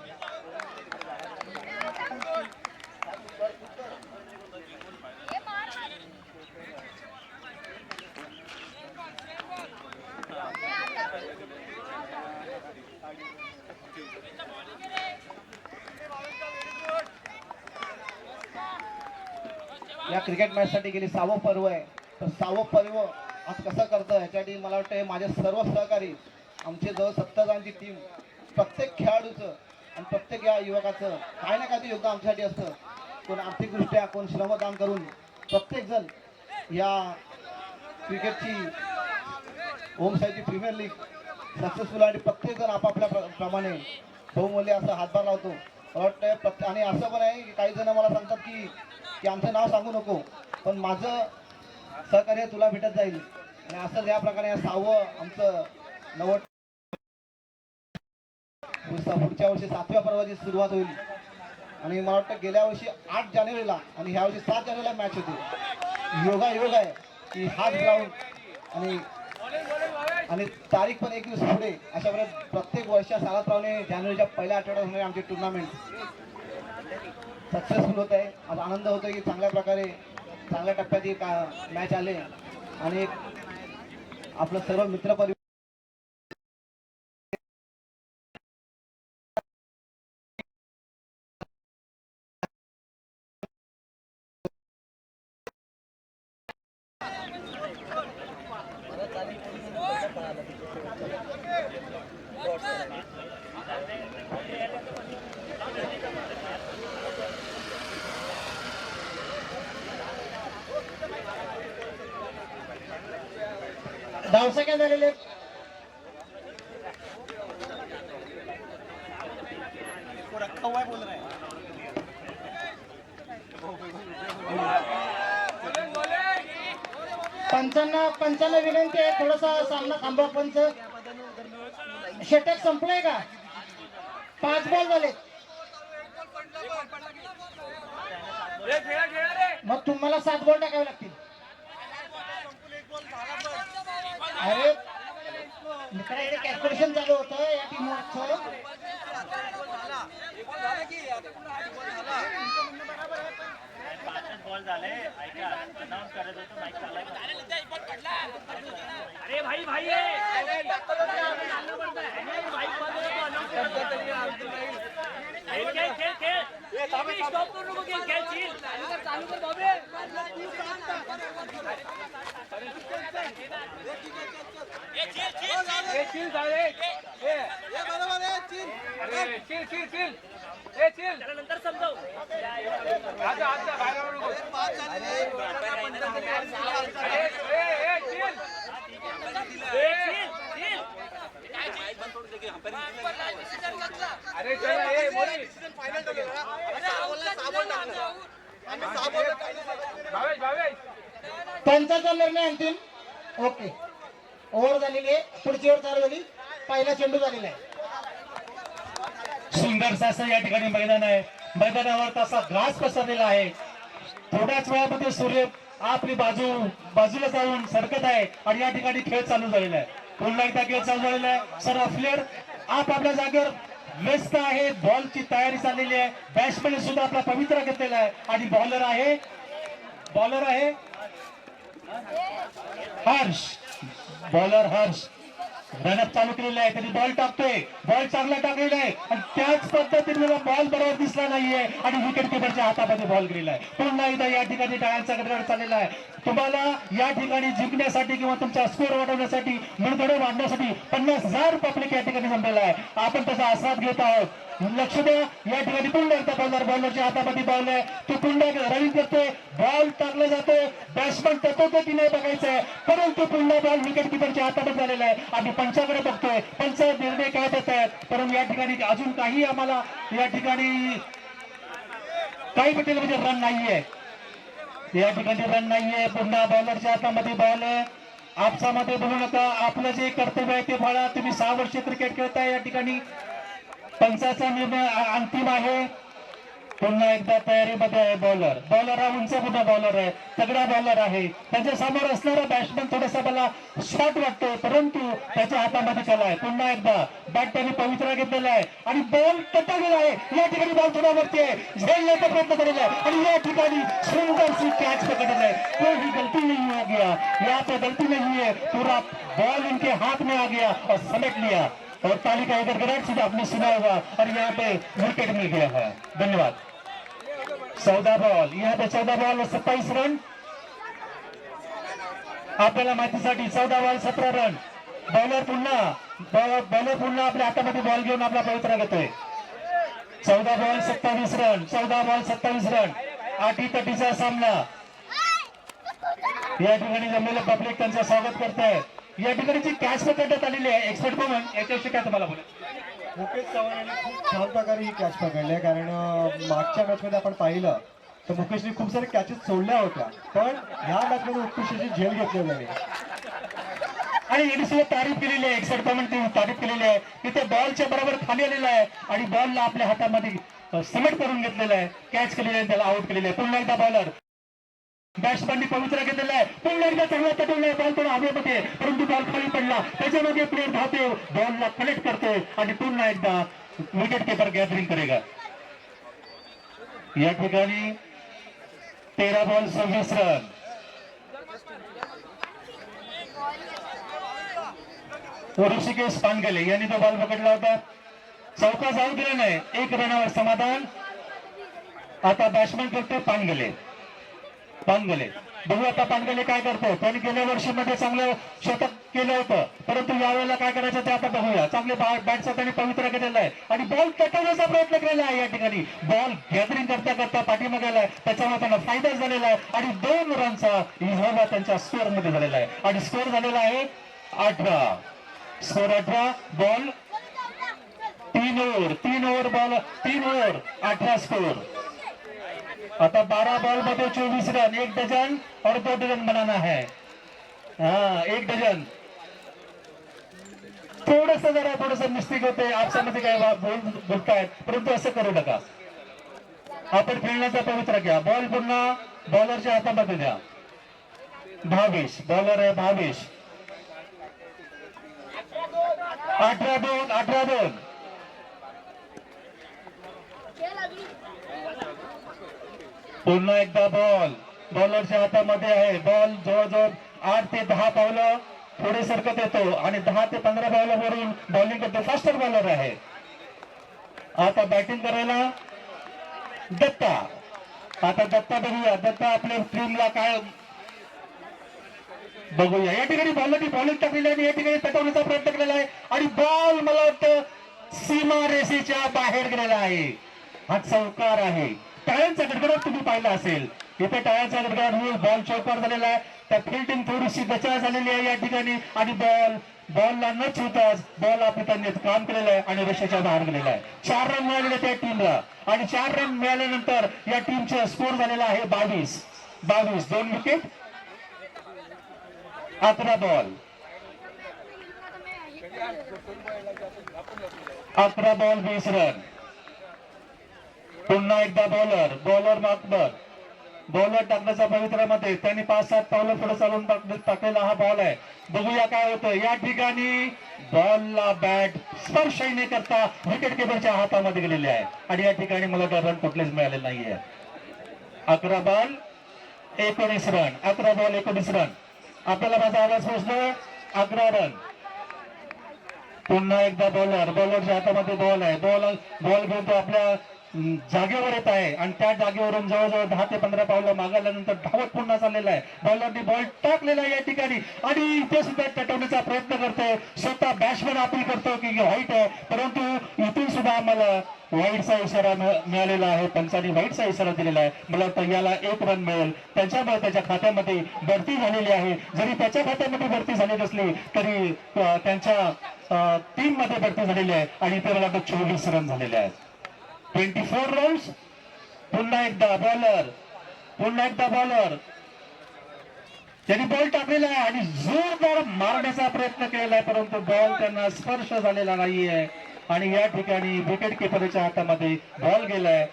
या क्रिकेट मॅच साठी गेली 6वं पर्व आहे. तर 6वं पर्व आज कसं करतं ह्याच्यासाठी मला वाटतं माझे सर्व सहकारी आमचे जवळ 70 जणांची टीम प्रत्येक खेळाडूचं आणि प्रत्येक या युवकाचं काही ना काही योगदान आमच्यासाठी असतं. कोण आर्थिकदृष्ट्या कोण श्रमदान करून प्रत्येक जण या क्रिकेटची ओम साईची प्रीमियर लीग सक्सेसफुल आणि प्रत्येक जण आपापल्या प्रमाणे बहुमूल्य असं हातभार लावतो. मला वाटतं आणि असं पण आहे की काही जण मला सांगतात की आमचं नाव सांगू नको पण माझं सहकार्य तुला भेटत जाईल आणि असंच या प्रकारे 6वं आमचं पुढच्या वर्षी 7व्या पर्वाची सुरुवात होईल. आणि मला वाटतं गेल्या वर्षी 8 जानेवारीला आणि ह्या वर्षी 7 जानेवारीला मॅच होती. योगायोग आहे की हाच ग्राउंड आणि तारीख पण 1 दिवस पुढे अशा प्रकारे प्रत्येक वर्षा सालाप्रमाणे जानेवारीच्या पहिल्या आठवड्यात होणारी आमची टुर्नामेंट सक्सेसफुल होत आहे. आज आनंद होतोय की चांगल्या प्रकारे चांगल्या टप्प्यात ही मॅच आले आणि आपलं सर्व मित्र परिवार धावसंख्या झालेले रखा हुआ है बोल रहा है. 55 विनंती आहे थोडासा सामना थांबवा. पंच षटक संपलंय का? 5 बॉल झाले मग तुम्हाला 7 बॉल टाकावे लागतील. अरे मित्रा इथे कॅल्क्युलेशन चालू होतं या टीमवरचं. बॉल झाले ऐका अनाउन्स करत होतो माईक चाललाय. अरे भाई भाई स्टॉप करू नको गेम खेळ चिल चालू कर बाबे. नंतर समजाव अरे चला ए मोरी भावेश पंचाचा निर्णय अंतिम. ओके, ओव्हर झालेली आहे. पुढची ओव्हर चालू झाली. पहिला चेंडू झालेला आहे. सुंदर असं या ठिकाणी मैदान आहे. मैदानावर तसा ग्रास पसरलेला आहे. थोड्याच वेळामध्ये सूर्य आपली बाजूला जाऊन सरकत आहे आणि या ठिकाणी खेळ चालू झालेला आहे. पुन्हा एकदा खेळ चालू झालेला आहे. सर्व प्लेयर आपल्या जागेवर व्यस्त आहे. बॉलची तयारी चाललेली आहे. बॅट्समॅन सुद्धा आपला पवित्रा घेतलेला आहे आणि बॉलर आहे हर्ष. बॉलर हर्ष रनअप चालू केलेला आहे. त्यांनी बॉल टाकतोय. बॉल चांगला टाकलेला आहे आणि त्याच पद्धतीने मला बॉल बरोबर दिसला नाहीये आणि विकेट किपरच्या हातामध्ये बॉल गेलेला आहे. पुन्हा एकदा या ठिकाणी टाळ्यांचा गडगड चाललेला आहे. तुम्हाला या ठिकाणी जिंकण्यासाठी किंवा तुमचा स्कोर वाढवण्यासाठी मनगडे वाढण्यासाठी 50,000 पब्लिक या ठिकाणी जमलेला आहे. आपण त्याचा आस्वाद घेत आहोत. लक्ष द्या. या ठिकाणी पुन्हा एकदा बॉलरच्या हातामध्ये बॉल आहे. तो पुन्हा रनिंग करतोय. बॉल टाकला जातोय. बॅट्समॅन टकवतो की नाही बघायचं आहे, परंतु पुन्हा बॉल विकेट किपरच्या हातामध्ये झालेला आहे. आम्ही पंचाकडे बघतोय. पंच निर्णय काय देत आहेत, परंतु या ठिकाणी अजून काही आम्हाला या ठिकाणी काही पटेल म्हणजे रन नाहीये. या ठिकाणी रन नाहीये. पुन्हा बॉलरच्या हातामध्ये बॉल आहे. आपसामध्ये बोलू नका. आपलं जे कर्तव्य आहे ते बाळा. तुम्ही 6 वर्ष क्रिकेट खेळताय. या ठिकाणी पंचाचा निर्णय अंतिम आहे. पुन्हा एकदा तयारीमध्ये आहे बॉलर हा उंच मोठा बॉलर आहे. तगडा बॉलर आहे. त्याच्या समोर असणारा बॅट्समॅन थोडासा मला शॉर्ट वाटतोय, परंतु त्याच्या हातामध्ये कला आहे. पुन्हा एकदा बॅट त्याने पवित्रा घेतलेला आहे आणि बॉल टटकलेला आहे. या ठिकाणी बॉल थोडा वरती आहे. झेलण्याचा प्रयत्न केलेला आहे आणि या ठिकाणी सुंदर सी कॅच पकडलेला आहे. कोई गलती नहीं हो गया, यहाँ पे गलती नहीं है. पूरा बॉल इनके हाथ में आ गया और समेट लिया और ताली का गड़गड़ाहट सीधा आपने सुना होगा और यहाँ पे विकेट मिल गया है. धन्यवाद. 14 बॉल, यहाँ पे 14 बॉल और 27 रन. आपल्याला माहितीसाठी 14 बॉल 17 रन. बॉलर पुन्हा आपल्या हातामध्ये बॉल घेऊन आपला पवित्रा घेतोय. 14 बॉल 27 रन. 14 ball 27 run. 8-30चा सामना. या ठिकाणी जमलेलं पब्लिक त्यांचं स्वागत करतंय. या ठिकाणी जी कॅच पकडण्यात आलेली आहे एक्सपर्ट म्हणून, याच्याविषयी काय तुम्हाला बोलायचं? मुकेश चव्हाण यांनी खूप छान प्रकारे ही कॅच पकडली आहे. कारण मागच्या मॅचमध्ये आपण पाहिलं तर मुकेशने खूप सारे कॅचेस सोडल्या होत्या, पण ह्या मॅचमध्ये उत्कृष्ट झेल घेतलेली आहे आणि यांनी सुद्धा तारीफ केलेली आहे. एक्सपर्ट म्हणून तारीफ केलेली आहे की ते बॉलच्या बरोबर खाली आलेला आहे आणि बॉलला आपल्या हातामध्ये समेट करून घेतलेला आहे. कॅच केलेली आहे, त्याला आउट केलेले आहे. पुन्हा एकदा बॉलर बॅट्समॅननी पवित्रा घेतलेला आहे. पुन्हा एकदा चांगला तटवलाय. बॉल थोडा हवेमध्ये, परंतु बॉल खाली पडला. त्याच्यामध्ये प्लेअर धावते, बॉलला कनेक्ट करते आणि पुन्हा एकदा विकेट किपर गॅदरिंग करेगा. या ठिकाणी 13 बॉल 26 रन. ऋषिकेश पानगले यांनी तो बॉल पकडला होता. चौका जाऊ दिला नाही. 1 रनावर समाधान. आता बॅट्समॅन करतो पानगले. बघू आता पानगले काय करतो. त्यांनी गेल्या वर्षीमध्ये चांगलं शतक केलं होतं, परंतु यावेळेला काय करायचं ते आता बघूया. चांगले बॅटचा त्यांनी पवित्रा केलेला आहे आणि बॉल तटवण्याचा प्रयत्न केलेला आहे. या ठिकाणी बॉल गॅदरिंग करता पाठीमागे गेलाय. त्याच्यामुळे त्यांना फायदा झालेला आहे आणि 2 रनचा इजाफा त्यांच्या स्कोअर मध्ये झालेला आहे आणि स्कोअर झालेला आहे 18. Score 18. Ball 3 over ball 3 over 18 score. आता 12 बॉल मध्ये 24 रन. 1 डजन और 2 डजन बनाना है. हाँ, 1 डजन. थोडस मिस्टेक होते. आपसामध्ये काय बोलतायत, परंतु असं करू नका. आपण खेळण्याचा पवित्रा घ्या. बॉल पुन्हा बॉलरच्या हातामध्ये द्या. भावेश बॉलर आहे. भावेश 18-2. पुन्हा एकदा बॉल बॉलरच्या हातामध्ये आहे. बॉल जवळजवळ 8 ते 10 पावलं पुढे सरकत येतो आणि 10 ते 15 पावलावरून बॉलिंग करतो. फास्टर बॉलर आहे. आता बॅटिंग करायला दत्ता. आता दत्ता बघूया. दत्ता आपल्या टीमला काय बघूया. या ठिकाणी बॉलिंग टाकलेली आहे. या ठिकाणी तटवण्याचा प्रयत्न केलेला आहे आणि बॉल मला वाटतं सीमा रेषेच्या बाहेर गेलेला आहे. हा चौकार आहे. टाळ्यांचा गडगडाट तुम्ही पाहिला असेल. इथे टाळ्यांचा गडगडाट बॉल चौकार झालेला आहे. त्या फिल्डिंग थोडीशी बचाव झालेली आहे या ठिकाणी आणि बॉलला न छूताच बॉल आपल्या त्यांनी काम केलेलं आहे आणि रेषेच्या बाहेर गेलेला आहे. 4 रन मिळालेले त्या टीमला आणि 4 रन मिळाल्यानंतर या टीमचा स्कोर झालेला आहे 22. 2 विकेट 11 बॉल 20 रन. पुन्हा एकदा बॉलर मागबर बॉलर टाकण्याच्या पवित्र्यामध्ये त्यांनी 5-7 पावलं पुढे चालून टाकलेला हा बॉल आहे. बघूया काय होतं या ठिकाणी. बॉलला बॅट स्पर्शही न करता विकेट किपरच्या हातामध्ये गेलेले आहे आणि या ठिकाणी मला रन कुठलेच मिळाले नाहीये. 11 बॉल 19 रन. 11 ball 19 run. आपल्याला माझा आवाज पोहोचलो. 11 रन. पुन्हा एकदा बॉलरच्या हातामध्ये बॉल आहे. बॉल घेऊन तो आपल्या जागेवर येत आहे आणि त्या जागेवरून जवळजवळ 10 ते 15 पावलं मागल्यानंतर धावत पुन्हा चाललेला आहे. बॉलरने बॉल टाकलेला आहे या ठिकाणी आणि इथे सुद्धा टटवण्याचा प्रयत्न करतोय. स्वतः बॅट्समॅन अपील करतो की व्हाईट आहे, परंतु इथून सुद्धा आम्हाला व्हाईटचा इशारा मिळालेला आहे. पंचांनी व्हाईटचा इशारा दिलेला आहे. मला वाटतं याला 1 रन मिळेल. त्याच्यामुळे त्याच्या खात्यामध्ये बढती झालेली आहे. जरी त्याच्या खात्यामध्ये बढती झाली नसली तरी त्यांच्या टीम मध्ये बढती झालेली आहे आणि इथे मला वाटतं 24 रन झालेले आहेत. 24 रन्स. पुन्हा एकदा बॉलर त्यांनी बॉल टाकलेला आहे आणि जोरदार मारण्याचा प्रयत्न केलेला आहे, परंतु बॉल त्यांना स्पर्श झालेला नाहीये आणि या ठिकाणी विकेट किपरच्या हातामध्ये बॉल गेलाय.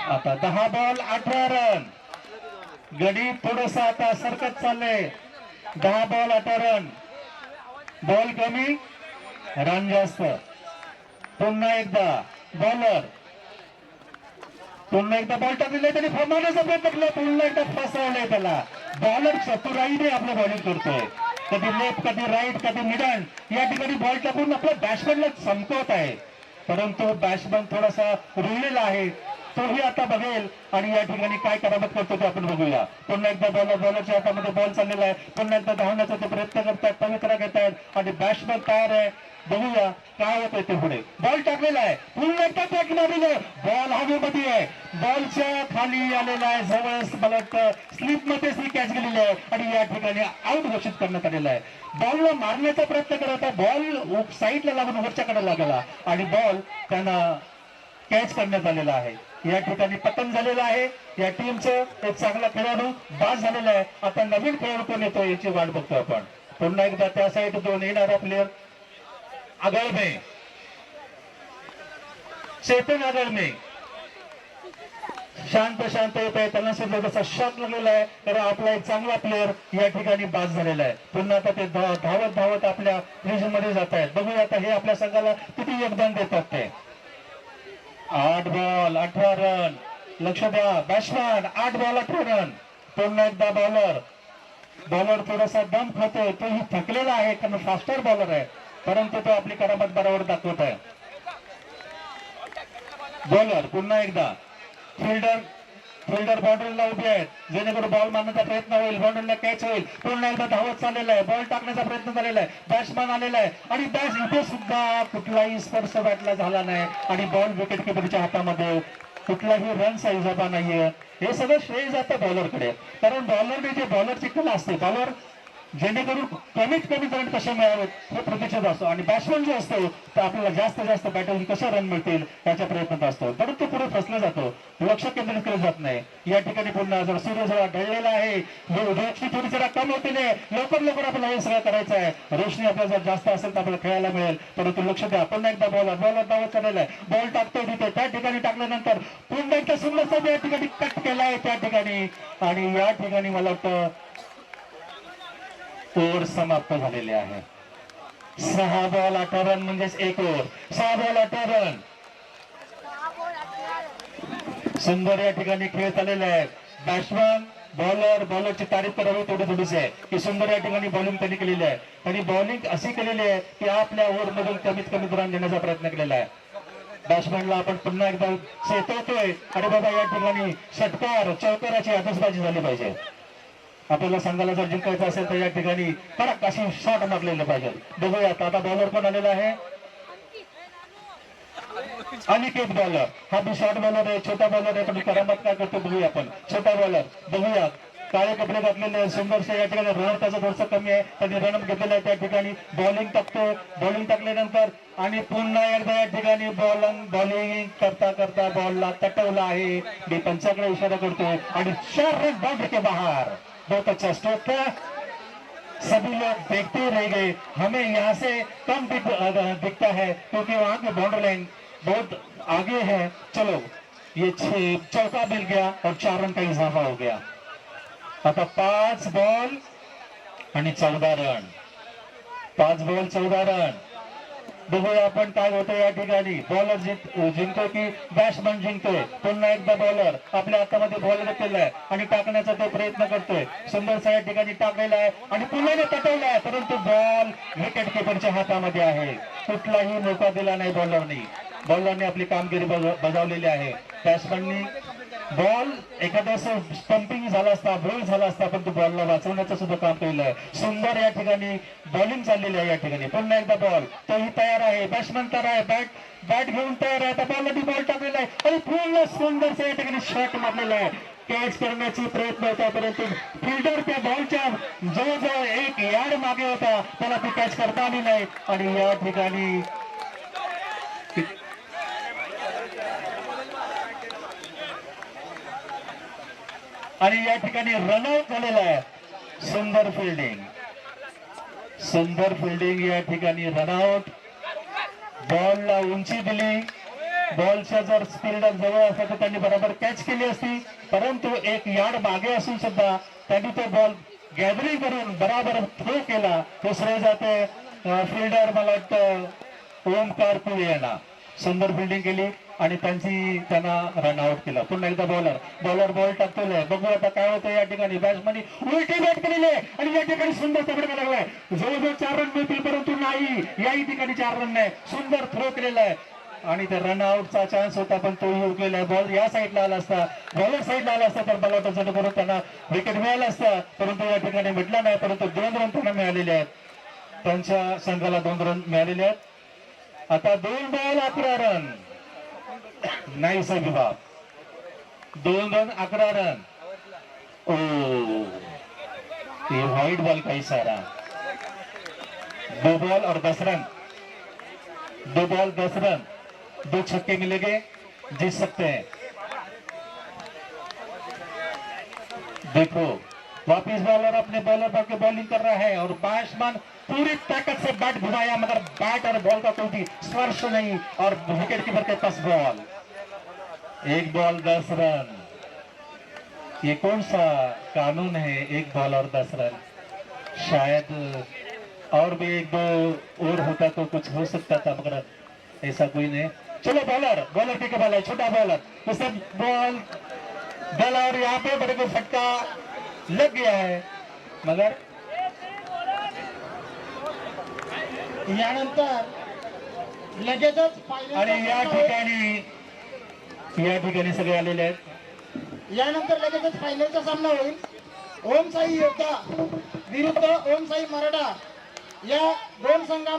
आता 10 बॉल 18 रन. गडी थोडस आता सरकत चाललंय. 10 बॉल 18 रन. बॉल कमी रन जास्त. पुन्हा एकदा बॉल टाकलेला त्यांनी फमावण्याचा प्रयत्न केला. पुन्हा एकदा फसवलंय त्याला. बॉलर चतुराईने आपलं बॉलिंग करतोय. कधी लेफ्ट कधी राईट कधी मिडल या ठिकाणी बॉल टाकून आपल्या बॅट्समॅनला चमकवत आहे, परंतु बॅट्समॅन थोडासा रुळलेला आहे. तोही आता बघेल आणि या ठिकाणी काय करामत करतो ते आपण बघूया. पुन्हा एकदा बॉलरच्या हातामध्ये बॉल चाललेला आहे. पुन्हा एकदा धावण्याचा ते प्रयत्न करतात, पवित्रा घेतात आणि बॅट्समॅन तयार आहे. बघूया काय होतंय ते पुढे. बॉल टाकलेला आहे. पुन्हा एकदा पॅक मारलेलं. बॉल हवेमध्ये आहे. बॉलच्या खाली आलेला आहे. जवळ मला वाटतं स्लिप मध्येच ही कॅच गेलेली आहे आणि या ठिकाणी आउट घोषित करण्यात आलेला आहे. बॉलला मारण्याचा प्रयत्न करत आहे. बॉल साईडला लागून वरच्या कडे लागला आणि बॉल त्यांना कॅच करण्यात आलेला आहे. या ठिकाणी पतन झालेलं आहे. या टीमचं एक चांगला खेळाडू बाद झालेला आहे. आता नवीन खेळाडू कोण येतो याची वाट बघतो आपण. पुन्हा एकदा त्या साईड 2 येणारा प्लेअर आगळमे, चेतन आगळमे शांत येत आहे. त्यांना सुद्धा तसा शॉट लागलेला आहे, तर आपला एक चांगला प्लेअर या ठिकाणी बाद झालेला आहे. पुन्हा आता ते धावत आपल्या रिजन मध्ये जात आहेत. बघूया आता हे आपल्या संघाला किती योगदान देतात ते. 8 बॉल 18 रन. लक्ष द्या बॅट्समॅन. 8 ball 18 run. पुन्हा एकदा बॉलर थोडासा दम खातोय. तोही थकलेला आहे कारण फास्टर बॉलर आहे, परंतु तो आपली करामत बरोबर दाखवत आहे. बॉलर पुन्हा एकदा फिल्डर बाउंड्रीला उभे आहेत, जेणेकरून बॉल मारण्याचा प्रयत्न होईल. बाउंड्रीला कॅच होईल. पुन्हा एकदा धावत चाललेला आहे. बॉल टाकण्याचा प्रयत्न झालेला आहे. बॅट्समॅन आलेला आहे आणि बॅट इथे सुद्धा कुठलाही स्पर्श बॅटला झाला नाही आणि बॉल विकेट किपरच्या हातामध्ये. कुठलाही रनचा इजाफा नाहीये. हे सगळं श्रेय जातं बॉलरकडे, कारण बॉलरने जे बॉलरची कला असते, बॉलर जेणेकरून कमीत कमी रन कसे मिळावेत हे प्रतीक्षेत असतो आणि बॅट्समॅन जो असतो तर आपल्याला जास्त बॅटवरून कसे रन मिळतील याच्या प्रयत्नात असतो, परंतु पुढे फसला जातो. लक्ष केंद्रित केलं जात नाही. या ठिकाणी पुन्हा जर सूर्य जरा ढळलेला आहे, रोशनी थोडी जरा कम होतीने लवकर आपल्याला हे सगळं करायचं आहे. रोशनी आपल्याला जर जास्त असेल तर आपल्याला खेळायला मिळेल, परंतु लक्ष द्या. पुन्हा एकदा बॉलर दावत करायला आहे. बॉल टाकतो तिथे, त्या ठिकाणी टाकल्यानंतर पुन्हा एकदा सुंदर या ठिकाणी कट केलाय त्या ठिकाणी आणि या ठिकाणी मला वाटतं ओव्हर समाप्त झालेले आहे. 6 बॉल 18 रन म्हणजेच 1 ओव्हर. 6 ball 18 run. सुंदर या ठिकाणी खेळ चाललेला आहे. बॅट्समॅन बॉलरची तारीफ करावी थोडीच आहे की सुंदर या ठिकाणी बॉलिंग त्यांनी केलेली आहे आणि बॉलिंग अशी केलेली आहे की आपल्या ओव्हर मधून कमीत कमी रन देण्याचा प्रयत्न केलेला आहे. बॅट्समॅनला आपण पुन्हा एकदा चेतवतोय आणि बाबा या ठिकाणी षटकार चौकाराची आतषबाजी झाली पाहिजे. आपल्याला संघाला जर जिंकायचं असेल तर या ठिकाणी कडक अशी शॉट मारलेले पाहिजे. बघूयात आता बॉलर पण आलेला आहे. अनिकेत बॉलर हा बी शॉर्ट बॉलर आहे, छोटा बॉलर आहे, पण करामत काय करतो बघूया आपण. छोटा बॉलर बघूया, काळे कपडे घातलेले सुंदरसे. या ठिकाणी रन त्याचं थोडंसं कमी आहे, त्यांनी रन घेतलेलं आहे. त्या ठिकाणी बॉलिंग टाकतो. बॉलिंग टाकल्यानंतर आणि पुन्हा एकदा या ठिकाणी बॉलिंग करता बॉलला तटवला आहे. मी पंचाकडे इशारा करतो आणि 4 रन बाउंड्री के बाहेर. बहुत अच्छा स्ट्रोक था, सभी लोग देखते रह गए। हमें यहाँ से कम दिखता है क्योंकि वहां की बाउंड्री लाइन बहुत आगे है। चलो ये चौका मिल गया और 4 रन का इजाफा हो गया। आता 5 बॉल आणि 14 रन, 5 बॉल 14 रन। बघूया आपण काय होतं या ठिकाणी। बॉलर जिंकतो की बॅट्समन जिंकतोय। पुन्हा एकदा बॉलर आपल्या हातामध्ये बॉल घेतलेला आणि टाकण्याचा तो प्रयत्न करतोय। सुंदरसा या ठिकाणी टाकलेला आहे आणि पुन्हा पटवला आहे, परंतु बॉल विकेट किपरच्या हातामध्ये आहे। कुठलाही मौका दिला नाही बॉलरनी। बॉलरने आपली कामगिरी बजावलेली आहे। बॅट्समननी बॉल एखादा स्टंपिंग झाला असता, बॉल झाला असता, पण तो बॉलला वाचवण्याचं सुद्धा काम केलेलं आहे। सुंदर या ठिकाणी बॉलिंग चाललेली आहे। या ठिकाणी पुन्हा एकदा बॉल, तोही तयार आहे, बॅट्समन तयार आहे, बॅट घेऊन तयार आहे। बॉलवरती बॉल टाकलेला आहे आणि पूर्ण सुंदरचा या ठिकाणी शॉट मारलेला आहे। कॅच करण्याची प्रयत्न होता, परंतु फिल्डर त्या बॉलच्या जवळजवळ 1 यार्ड मागे होता, त्याला ती कॅच करता आली नाही आणि या ठिकाणी रनआउट झालेला आहे। सुंदर फिल्डिंग या ठिकाणी रनआउट। बॉलला उंची दिली, बॉलच्या जर फिल्डर जवळ असता तर त्यांनी बरोबर कॅच केली असती, परंतु 1 यार्ड मागे असून सुद्धा त्यांनी तो बॉल गॅदरिंग करून बराबर थ्रो केला। तो श्रेय जाते फिल्डर, मला वाटतं ओमकार पुळे यांना। सुंदर फिल्डिंग केली आणि त्यांना रनआउट केलं। पुन्हा एकदा बॉलर बॉल टाकतोय। बघू आता काय होतं या ठिकाणी। बॅट्समॅननी उलटी बॅट केलेली आहे आणि या ठिकाणी सुंदर तगडा लागलाय। जवळजवळ 4 रन मिळतील, परंतु नाही, याही ठिकाणी 4 रन नाही। सुंदर थ्रो केलेला आहे आणि त्या रनआउटचा चान्स होता, पण तोही उकलेला आहे। बॉल या साईडला आला असता, बॉलर साईडला आला असता तर मला वाटतं करून त्यांना विकेट मिळाला असता, परंतु या ठिकाणी भेटला नाही। परंतु 2 रन त्यांना मिळालेले आहेत, त्यांच्या संघाला 2 रन मिळालेले आहेत। आता 2 बॉल 11 रन, नाही साहेब बाब, 2 रन 11 रन। ओ ये व्हाइट बॉल का इशारा। 2 बॉल और 10 रन, 2 बॉल 10 रन, 2 छक्के मिलेंगे, जीत सकते हैं। देखो वापिस बॉलर अपने बॉलर पर के बॉलिंग कर रहा है और बैट्समैन पूरी ताकत से बैट घुमाया, मगर बैट और बॉल का कोई स्पर्श नहीं और विकेट कीपर के पास बॉल। 1 ball 10 run. ये कौन सा कानून है, 1 बॉल और 10 रन? शायद और भी 1-2 और होता तो कुछ हो सकता था, मगर ऐसा कोई नहीं। चलो बॉलर के बॉल है, छोटा बॉलर, उसे बॉल डाला और यहाँ पे बड़े को फटका लग गया है, मगर यानंतर लगेचच आणि या ठिकाणी सगळे आलेले आहेत। यानंतर लगेचच फायनलचा सामना होईल। ओम साई योद्धा विरुद्ध ओम साई मराठा या 2 संघांमध्ये